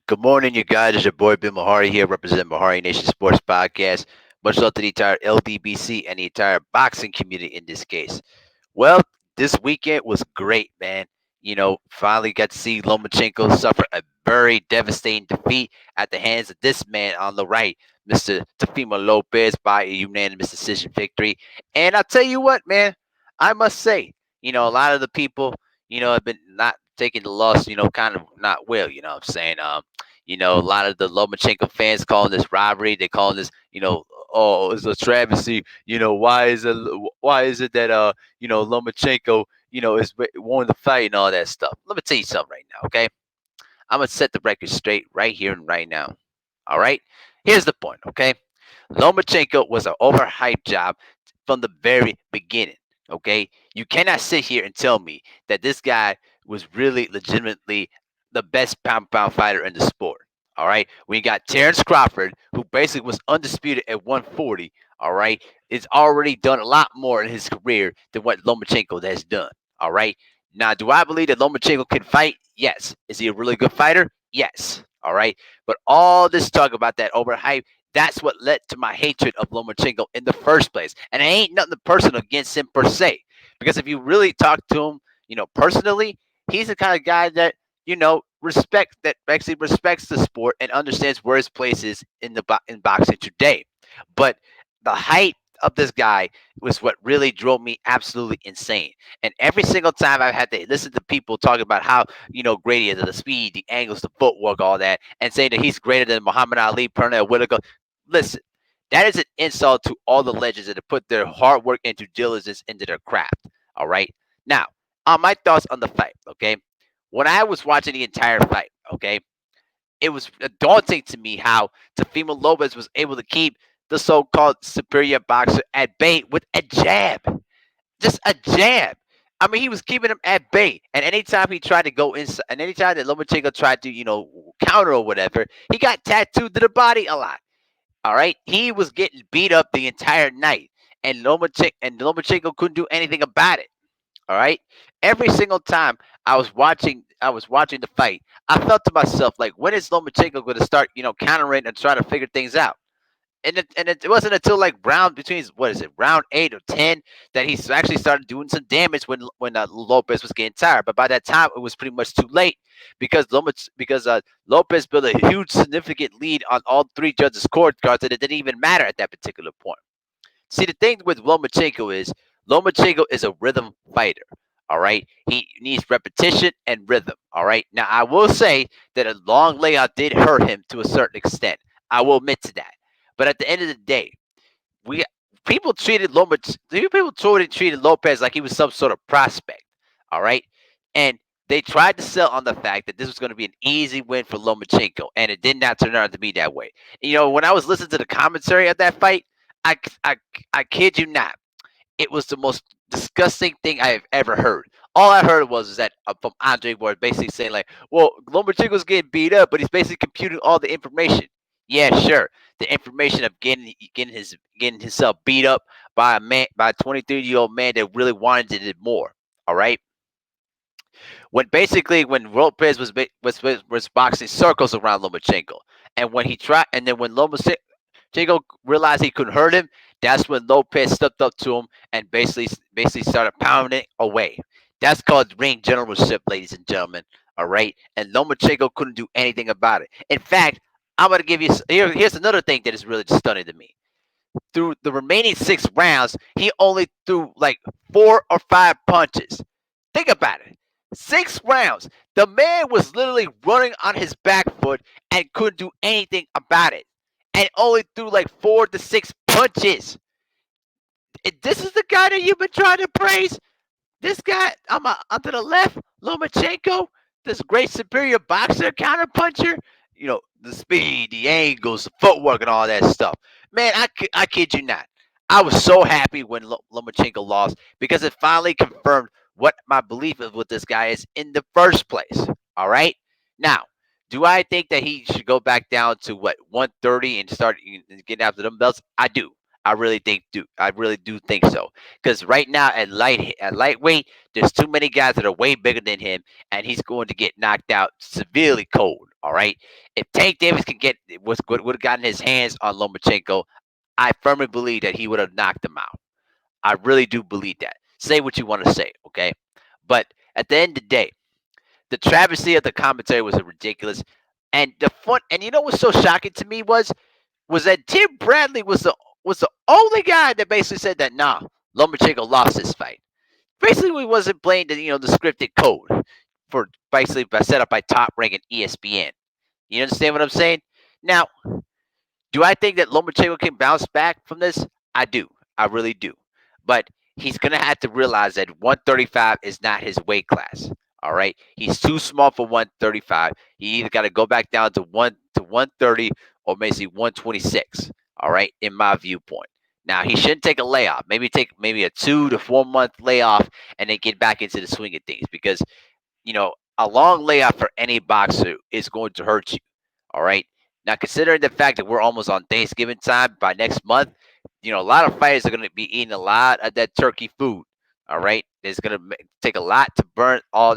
Good morning, you guys. It's your boy Bill Mahari here, representing Mahari Nation Sports Podcast. Much love to the entire LDBC and the entire boxing community in this case. Well, this weekend was great, man. Finally got to see Lomachenko suffer a very devastating defeat at the hands of this man on the right, Mr. Tefimo Lopez, by a unanimous decision victory. And I'll tell you what, man, I must say, a lot of the people, have been not taking the loss, kind of not well, what I'm saying? A lot of the Lomachenko fans calling this robbery. They calling this, oh, it's a travesty. Why is it that Lomachenko, won the fight and all that stuff. Let me tell you something right now, okay? I'm gonna set the record straight right here and right now. All right. Here's the point, okay? Lomachenko was an overhyped job from the very beginning. Okay, you cannot sit here and tell me that this guy was really legitimately the best pound for pound fighter in the sport. All right, we got Terrence Crawford, who basically was undisputed at 140. All right, it's already done a lot more in his career than what Lomachenko has done. All right, now do I believe that Lomachenko can fight? Yes. Is he a really good fighter? Yes. All right, but all this talk about that overhype, that's what led to my hatred of Lomachenko in the first place. And it ain't nothing personal against him per se. Because if you really talk to him, personally, he's the kind of guy that, actually respects the sport and understands where his place is in boxing today. But the height of this guy was what really drove me absolutely insane. And every single time I've had to listen to people talking about how, great he is, the speed, the angles, the footwork, all that, and saying that he's greater than Muhammad Ali, Pernell Whitaker. Listen, that is an insult to all the legends that have put their hard work and due diligence into their craft. All right. Now, on my thoughts on the fight, okay? When I was watching the entire fight, okay, it was daunting to me how Tefimo Lopez was able to keep the so-called superior boxer at bay with a jab, just a jab. I mean, he was keeping him at bay, and anytime he tried to go inside, and anytime that Lomachenko tried to, counter or whatever, he got tattooed to the body a lot. All right, he was getting beat up the entire night, and Lomachenko couldn't do anything about it. All right, every single time I was watching the fight, I felt to myself like, when is Lomachenko going to start, countering and trying to figure things out? And it wasn't until like round between, what is it, round 8 or 10, that he actually started doing some damage when Lopez was getting tired. But by that time, it was pretty much too late because Lopez built a huge significant lead on all three judges' scorecards, and it didn't even matter at that particular point. See, the thing with Lomachenko is a rhythm fighter. All right, he needs repetition and rhythm. All right, now I will say that a long layout did hurt him to a certain extent. I will admit to that. But at the end of the day, we people treated treated Lopez like he was some sort of prospect. All right, and they tried to sell on the fact that this was going to be an easy win for Lomachenko, and it did not turn out to be that way. When I was listening to the commentary of that fight, I, I, I kid you not, it was the most disgusting thing I have ever heard. All I heard was that from Andre Ward basically saying like, "Well, Lomachenko's getting beat up, but he's basically computing all the information." Yeah, sure, the information of getting himself beat up by a 23-year-old man that really wanted it more. All right, when Lopez was boxing circles around Lomachenko, and when Lomachenko realized he couldn't hurt him, that's when Lopez stepped up to him and basically started pounding it away. That's called ring generalship, ladies and gentlemen. All right, and Lomachenko couldn't do anything about it. In fact, I'm gonna give you here's another thing that is really stunning to me. Through the remaining 6 rounds, he only threw like 4 or 5 punches. Think about it. 6 rounds. The man was literally running on his back foot and couldn't do anything about it. And only threw like 4 to 6 punches. This is the guy that you've been trying to praise? This guy onto the left, Lomachenko, this great superior boxer, counter puncher, the speed, the angles, the footwork, and all that stuff. Man, I kid you not. I was so happy when Lomachenko lost because it finally confirmed what my belief of what this guy is in the first place. All right. Now, do I think that he should go back down to what 130 and start getting after them belts? I do. I really do think so. Because right now at lightweight, there's too many guys that are way bigger than him, and he's going to get knocked out severely cold. All right. If Tank Davis could get would have gotten his hands on Lomachenko, I firmly believe that he would have knocked him out. I really do believe that. Say what you want to say, okay? But at the end of the day, the travesty of the commentary was ridiculous. And the fun, and you know what's so shocking to me was that Tim Bradley was the only guy that basically said that nah, Lomachenko lost this fight. Basically, we wasn't playing the scripted code for basically set up by Top Rank and ESPN. You understand what I'm saying? Now, do I think that Lomachenko can bounce back from this? I do. I really do. But he's going to have to realize that 135 is not his weight class. All right. He's too small for 135. He either got to go back down to 130 or maybe 126. All right. In my viewpoint. Now he shouldn't take a layoff. Maybe take a 2 to 4 month layoff and then get back into the swing of things because a long layoff for any boxer is going to hurt you. All right. Now, considering the fact that we're almost on Thanksgiving time by next month, a lot of fighters are going to be eating a lot of that turkey food. All right. It's going to take a lot to burn all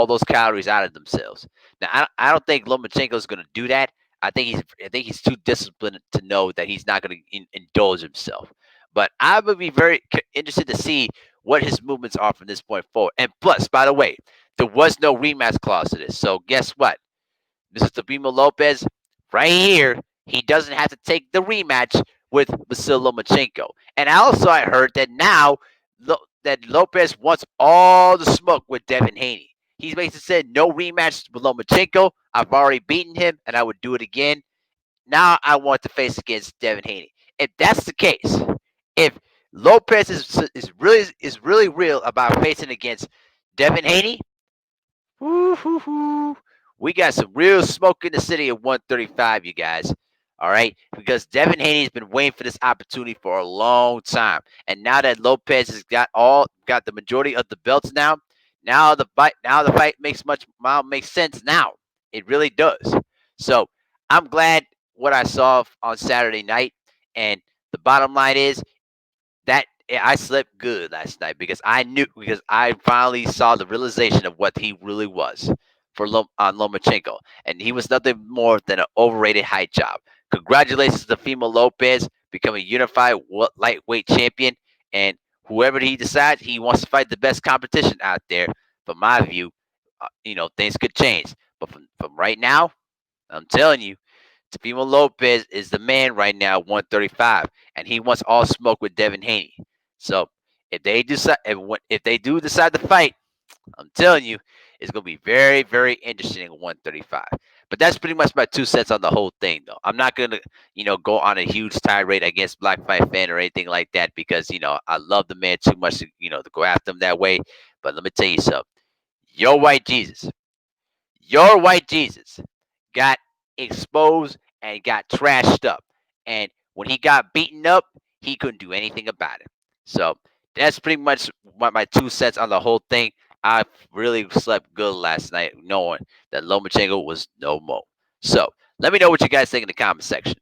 those calories out of themselves. Now, I don't think Lomachenko is going to do that. I think he's too disciplined to know that he's not going to indulge himself. But I would be very interested to see what his movements are from this point forward. And plus, by the way, there was no rematch clause to this. So guess what? Mr. Teofimo Lopez, right here, he doesn't have to take the rematch with Vasyl Lomachenko. And also, I heard that now that Lopez wants all the smoke with Devin Haney. He's basically said no rematch with Lomachenko. I've already beaten him, and I would do it again. Now I want to face against Devin Haney. If that's the case, if Lopez is really real about facing against Devin Haney, woo-hoo-hoo, we got some real smoke in the city of 135, you guys. All right, because Devin Haney's been waiting for this opportunity for a long time, and now that Lopez has got the majority of the belts now the fight makes sense now. It really does. So I'm glad what I saw on Saturday night, and the bottom line is that I slept good last night because I finally saw the realization of what he really was on Lomachenko, and he was nothing more than an overrated height job. Congratulations to Teofimo Lopez becoming a unified lightweight champion, and whoever he decides he wants to fight the best competition out there. From my view, things could change, but from right now, I'm telling you. Teofimo Lopez is the man right now, 135, and he wants all smoke with Devin Haney. So if they do decide to fight, I'm telling you, it's going to be very, very interesting at 135. But that's pretty much my 2 cents on the whole thing, though. I'm not going to, go on a huge tirade against Black Fight Fan or anything like that because, I love the man too much to go after him that way. But let me tell you something. Your white Jesus got exposed and got trashed up. And when he got beaten up, he couldn't do anything about it. So that's pretty much my 2 cents on the whole thing. I really slept good last night knowing that Lomachenko was no more. So let me know what you guys think in the comment section.